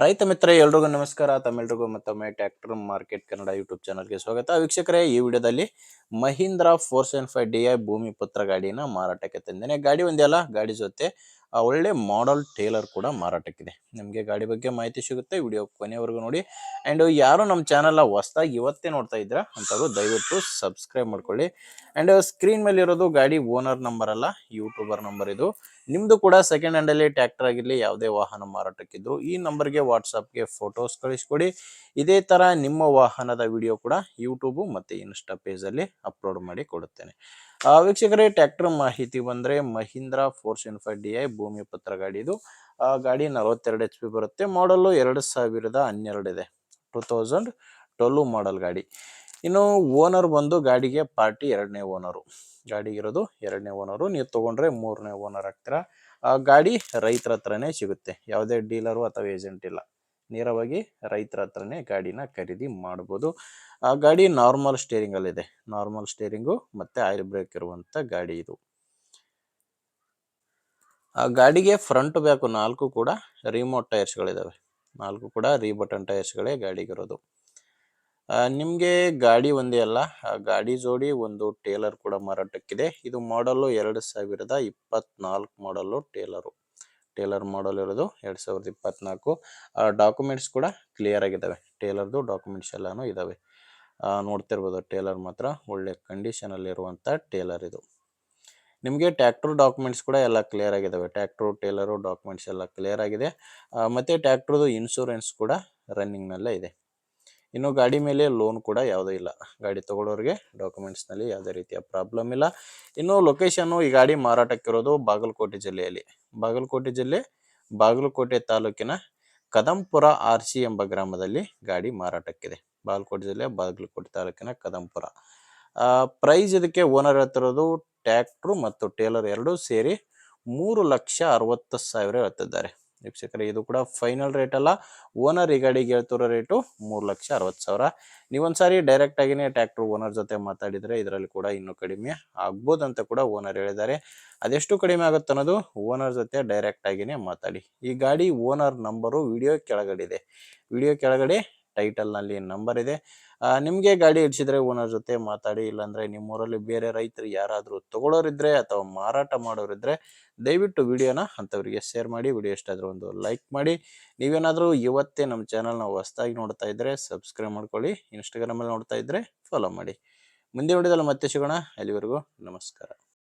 ರೈತ ಮಿತ್ರ ಎಲ್ರಿಗೂ ನಮಸ್ಕಾರ. ತಮ್ಮೆಲ್ರಿಗೂ ಮತ್ತೊಮ್ಮೆ ಟ್ರ್ಯಾಕ್ಟರ್ ಮಾರ್ಕೆಟ್ ಕನ್ನಡ ಯೂಟ್ಯೂಬ್ ಚಾನಲ್ಗೆ ಸ್ವಾಗತ. ವೀಕ್ಷಕರೇ, ಈ ವಿಡಿಯೋದಲ್ಲಿ ಮಹೀಂದ್ರಾ 475 DI ಭೂಮಿ ಪುತ್ರ ಗಾಡಿನ ಮಾರಾಟಕ್ಕೆ ತಂದೇನೆ. ಗಾಡಿ ಒಂದೇ ಅಲ್ಲ, ಗಾಡಿ ಜೊತೆ ಒಳ್ಳೆ ಮಾಡೆಲ್ ಟೇಲರ್ ಕೂಡ ಮಾರಾಟಕ್ಕಿದೆ. ನಿಮಗೆ ಗಾಡಿ ಬಗ್ಗೆ ಮಾಹಿತಿ ಸಿಗುತ್ತೆ, ವಿಡಿಯೋ ಕೊನೆವರೆಗೂ ನೋಡಿ. ಆ್ಯಂಡ್ ಯಾರು ನಮ್ಮ ಚಾನಲ್ನ ಹೊಸದಾಗಿ ಇವತ್ತೇ ನೋಡ್ತಾ ಇದ್ದೀರಾ ಅಂಥವ್ರು ದಯವಿಟ್ಟು ಸಬ್ಸ್ಕ್ರೈಬ್ ಮಾಡ್ಕೊಳ್ಳಿ. ಆ್ಯಂಡ್ ಸ್ಕ್ರೀನ್ ಮೇಲೆ ಇರೋದು ಗಾಡಿ ಓನರ್ ನಂಬರ್ ಅಲ್ಲ, ಯೂಟ್ಯೂಬರ್ ನಂಬರ್ ಇದು. ನಿಮ್ದು ಕೂಡ ಸೆಕೆಂಡ್ ಹ್ಯಾಂಡಲ್ಲಿ ಟ್ರ್ಯಾಕ್ಟರ್ ಆಗಿರಲಿ, ಯಾವುದೇ ವಾಹನ ಮಾರಾಟಕ್ಕಿದ್ರು ಈ ನಂಬರ್ಗೆ ವಾಟ್ಸಪ್ಗೆ ಫೋಟೋಸ್ ಕಳಿಸ್ಕೊಡಿ. ಇದೇ ಥರ ನಿಮ್ಮ ವಾಹನದ ವಿಡಿಯೋ ಕೂಡ ಯೂಟ್ಯೂಬು ಮತ್ತು ಇನ್ಸ್ಟಾ ಪೇಜಲ್ಲಿ ಅಪ್ಲೋಡ್ ಮಾಡಿ ಕೊಡುತ್ತೇನೆ. ವೀಕ್ಷಕರೇ, ಟ್ರ್ಯಾಕ್ಟರ್ ಮಾಹಿತಿ ಬಂದರೆ ಮಹೀಂದ್ರಾ 475 DI ಭೂಮಿ ಪತ್ರ ಗಾಡಿ ಇದು. ಗಾಡಿ 42 HP ಬರುತ್ತೆ. ಮಾಡಲು 2012 ಇದೆ, 2012 ಮಾಡಲ್ ಗಾಡಿ. ಇನ್ನು ಓನರ್ ಬಂದು ಗಾಡಿಗೆ ಪಾರ್ಟಿ ಎರಡನೇ ಓನರು, ಗಾಡಿಗಿರೋದು ಎರಡನೇ ಓನರು. ನೀವು ತೊಗೊಂಡ್ರೆ ಮೂರನೇ ಓನರ್ ಆಗ್ತೀರಾ. ಗಾಡಿ ರೈತರ ಹತ್ರನೇ ಸಿಗುತ್ತೆ, ಯಾವುದೇ ಡೀಲರು ಅಥವಾ ಏಜೆಂಟ್ ಇಲ್ಲ. ನೇರವಾಗಿ ರೈತರ ಹತ್ರನೇ ಗಾಡಿನ ಖರೀದಿ ಮಾಡ್ಬೋದು. ಗಾಡಿ ನಾರ್ಮಲ್ ಸ್ಟೇರಿಂಗಲ್ಲಿದೆ, ನಾರ್ಮಲ್ ಸ್ಟೇರಿಂಗು ಮತ್ತು ಆಯಿಲ್ ಬ್ರೇಕ್ ಇರುವಂಥ ಗಾಡಿ ಇದು. ಗಾಡಿಗೆ ಫ್ರಂಟ್ ಬ್ಯಾಕು 4 ಕೂಡ ರಿಮೋಟ್ ಟೈರ್ಸ್ಗಳಿದ್ದಾವೆ, 4 ಕೂಡ ರೀಬಟನ್ ಟೈರ್ಸ್ಗಳೇ ಗಾಡಿಗಿರೋದು. ನಿಮಗೆ ಗಾಡಿ ಒಂದೇ ಅಲ್ಲ, ಗಾಡಿ ಜೋಡಿ ಒಂದು ಟೇಲರ್ ಕೂಡ ಮಾರಾಟಕ್ಕಿದೆ. ಇದು ಮಾಡಲು 2024 ಮಾಡಲು ಟೇಲರ್ ಮಾಡಲ್ ಇರೋದು 2024. ಡಾಕ್ಯುಮೆಂಟ್ಸ್ ಕೂಡ ಕ್ಲಿಯರ್ ಆಗಿದ್ದಾವೆ, ಟೇಲರ್ದು ಡಾಕ್ಯುಮೆಂಟ್ಸ್ ಎಲ್ಲಾನು ಇದ್ದಾವೆ. ನೋಡ್ತಿರ್ಬೋದು, ಟೇಲರ್ ಮಾತ್ರ ಒಳ್ಳೆ ಕಂಡೀಷನಲ್ಲಿರುವಂಥ ಟೇಲರ್ ಇದು. ನಿಮಗೆ ಟ್ರ್ಯಾಕ್ಟರ್ ಡಾಕ್ಯುಮೆಂಟ್ಸ್ ಕೂಡ ಎಲ್ಲ ಕ್ಲಿಯರ್ ಆಗಿದ್ದಾವೆ. ಟ್ರ್ಯಾಕ್ಟ್ರು ಟೇಲರು ಡಾಕ್ಯುಮೆಂಟ್ಸ್ ಎಲ್ಲ ಕ್ಲಿಯರ್ ಆಗಿದೆ. ಮತ್ತು ಟ್ರ್ಯಾಕ್ಟ್ರದ್ದು ಇನ್ಶೂರೆನ್ಸ್ ಕೂಡ ರನ್ನಿಂಗ್ನಲ್ಲೇ ಇದೆ. ಇನ್ನು ಗಾಡಿ ಮೇಲೆ ಲೋನ್ ಕೂಡ ಯಾವುದೂ ಇಲ್ಲ. ಗಾಡಿ ತೊಗೊಳೋರಿಗೆ ಡಾಕ್ಯುಮೆಂಟ್ಸ್ನಲ್ಲಿ ಯಾವುದೇ ರೀತಿಯ ಪ್ರಾಬ್ಲಮ್ ಇಲ್ಲ. ಇನ್ನು ಲೊಕೇಶನ್ನು, ಈ ಗಾಡಿ ಮಾರಾಟಕ್ಕಿರೋದು ಬಾಗಲಕೋಟೆ ಜಿಲ್ಲೆಯಲ್ಲಿ. ಬಾಗಲಕೋಟೆ ಜಿಲ್ಲೆ, ಬಾಗಲಕೋಟೆ ತಾಲೂಕಿನ ಕದಂಪುರ RC ಎಂಬ ಗ್ರಾಮದಲ್ಲಿ ಗಾಡಿ ಮಾರಾಟಕ್ಕಿದೆ. ಬಾಗಲಕೋಟೆ ಜಿಲ್ಲೆ, ಬಾಗಲಕೋಟೆ ತಾಲೂಕಿನ ಕದಂಪುರ. ಪ್ರೈಸ್ ಇದಕ್ಕೆ ಓನರ್ ಹೇಳ್ತಿರೋದು, ಟ್ರ್ಯಾಕ್ಟ್ರು ಮತ್ತು ಟೇಲರ್ ಎರಡೂ ಸೇರಿ 3,60,000 ಹೇಳ್ತಿದ್ದಾರೆ. ವೀಕ್ಷಕರೇ, ಇದು ಕೂಡ ಫೈನಲ್ ರೇಟ್ ಅಲ್ಲ. ಓನರ್ ಈ ಗಾಡಿಗೆ ಹೇಳ್ತಿರೋ ರೇಟು 3,60,000. ನೀವೊಂದ್ಸಾರಿ ಡೈರೆಕ್ಟ್ ಆಗಿನೇ ಟ್ರ್ಯಾಕ್ಟರ್ ಓನರ್ ಜೊತೆ ಮಾತಾಡಿದರೆ ಇದರಲ್ಲಿ ಕೂಡ ಇನ್ನೂ ಕಡಿಮೆ ಆಗ್ಬೋದಂತ ಕೂಡ ಓನರ್ ಹೇಳಿದ್ದಾರೆ. ಅದೆಷ್ಟು ಕಡಿಮೆ ಆಗುತ್ತೆ ಅನ್ನೋದು ಓನರ್ ಜೊತೆ ಡೈರೆಕ್ಟ್ ಆಗಿನೇ ಮಾತಾಡಿ. ಈ ಗಾಡಿ ಓನರ್ ನಂಬರು ವಿಡಿಯೋ ಕೆಳಗಡೆ ಇದೆ, ವಿಡಿಯೋ ಕೆಳಗಡೆ ಟೈಟಲ್ನಲ್ಲಿ ನಂಬರ್ ಇದೆ. ನಿಮಗೆ ಗಾಡಿ ಹಿಡಿಸಿದ್ರೆ ಓನರ್ ಜೊತೆ ಮಾತಾಡಿ. ಇಲ್ಲಾಂದರೆ ನಿಮ್ಮೂರಲ್ಲಿ ಬೇರೆ ರೈತರು ಯಾರಾದರೂ ತೊಗೊಳೋರಿದ್ರೆ ಅಥವಾ ಮಾರಾಟ ಮಾಡೋರಿದ್ರೆ ದಯವಿಟ್ಟು ವಿಡಿಯೋನ ಅಂಥವರಿಗೆ ಶೇರ್ ಮಾಡಿ. ವಿಡಿಯೋ ಇಷ್ಟ ಆದರೂ ಒಂದು ಲೈಕ್ ಮಾಡಿ. ನೀವೇನಾದರೂ ಇವತ್ತೇ ನಮ್ಮ ಚಾನಲ್ನ ಹೊಸದಾಗಿ ನೋಡ್ತಾ ಇದ್ದರೆ ಸಬ್ಸ್ಕ್ರೈಬ್ ಮಾಡ್ಕೊಳ್ಳಿ. ಇನ್ಸ್ಟಾಗ್ರಾಮಲ್ಲಿ ನೋಡ್ತಾ ಇದ್ದರೆ ಫಾಲೋ ಮಾಡಿ. ಮುಂದೆ ವಿಡಿಯೋದಲ್ಲಿ ಮತ್ತೆ ಸಿಗೋಣ. ಅಲ್ಲಿವರೆಗೂ ನಮಸ್ಕಾರ.